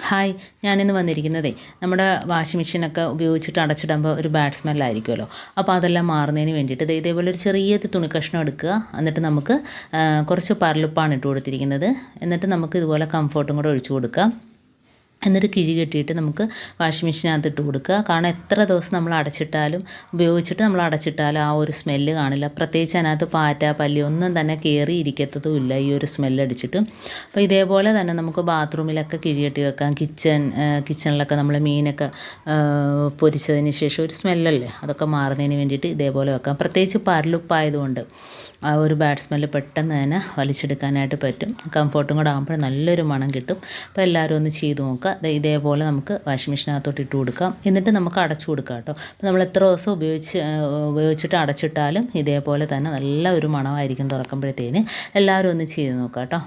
Hi, ഞാനിന്ന് വന്നിരിക്കുന്നതേ നമ്മുടെ washing മെഷീനൊക്കെ ഉപയോഗിച്ചിട്ട് അടച്ചിടുമ്പോൾ ഒരു ബാഡ് സ്മെല്ലായിരിക്കുമല്ലോ. അപ്പോൾ അതെല്ലാം മാറുന്നതിന് വേണ്ടിയിട്ട് ഇതേപോലെ ഒരു ചെറിയ തുണി കഷ്ണം എടുക്കുക. എന്നിട്ട് നമുക്ക് കുറച്ച് പരലുപ്പാണ് ഇട്ട് കൊടുത്തിരിക്കുന്നത്. എന്നിട്ട് നമുക്ക് ഇതുപോലെ കംഫർട്ടും കൂടെ ഒഴിച്ചു കൊടുക്കാം. എന്നിട്ട് കിഴി കെട്ടിയിട്ട് നമുക്ക് വാഷിംഗ് മെഷീനകത്ത് ഇട്ട് കൊടുക്കുക. കാരണം എത്ര ദിവസം നമ്മൾ ഉപയോഗിച്ചിട്ട് നമ്മൾ അടച്ചിട്ടാലും ആ ഒരു സ്മെല്ല് കാണില്ല. പ്രത്യേകിച്ച് അതിനകത്ത് പാറ്റ പല്ലി ഒന്നും തന്നെ കയറി ഇരിക്കത്തതുമില്ല ഈ ഒരു സ്മെല്ലടിച്ചിട്ട്. അപ്പോൾ ഇതേപോലെ തന്നെ നമുക്ക് ബാത്റൂമിലൊക്കെ കിഴി കെട്ടി വെക്കാം. കിച്ചണിലൊക്കെ നമ്മൾ മീനൊക്കെ പൊരിച്ചതിന് ശേഷം ഒരു സ്മെല്ലല്ലേ, അതൊക്കെ മാറുന്നതിന് വേണ്ടിയിട്ട് ഇതേപോലെ വെക്കാം. പ്രത്യേകിച്ച് പരലുപ്പായതുകൊണ്ട് ആ ഒരു ബാഡ് സ്മെല്ല് പെട്ടെന്ന് തന്നെ വലിച്ചെടുക്കാനായിട്ട് പറ്റും. കംഫർട്ടും കൂടെ ആകുമ്പോൾ നല്ലൊരു മണം കിട്ടും. അപ്പോൾ എല്ലാവരും ഒന്ന് ചെയ്ത് നോക്കുക. ഇതേപോലെ നമുക്ക് വാഷിംഗ് മെഷീനകത്തോട്ട് ഇട്ട് കൊടുക്കാം. എന്നിട്ട് നമുക്ക് അടച്ചു കൊടുക്കാം കേട്ടോ. അപ്പോൾ നമ്മൾ എത്ര ദിവസം ഉപയോഗിച്ചിട്ട് അടച്ചിട്ടാലും ഇതേപോലെ തന്നെ നല്ല ഒരു മണമായിരിക്കും തുറക്കുമ്പോഴത്തേന്. എല്ലാവരും ഒന്ന് ചെയ്ത് നോക്കാം കേട്ടോ.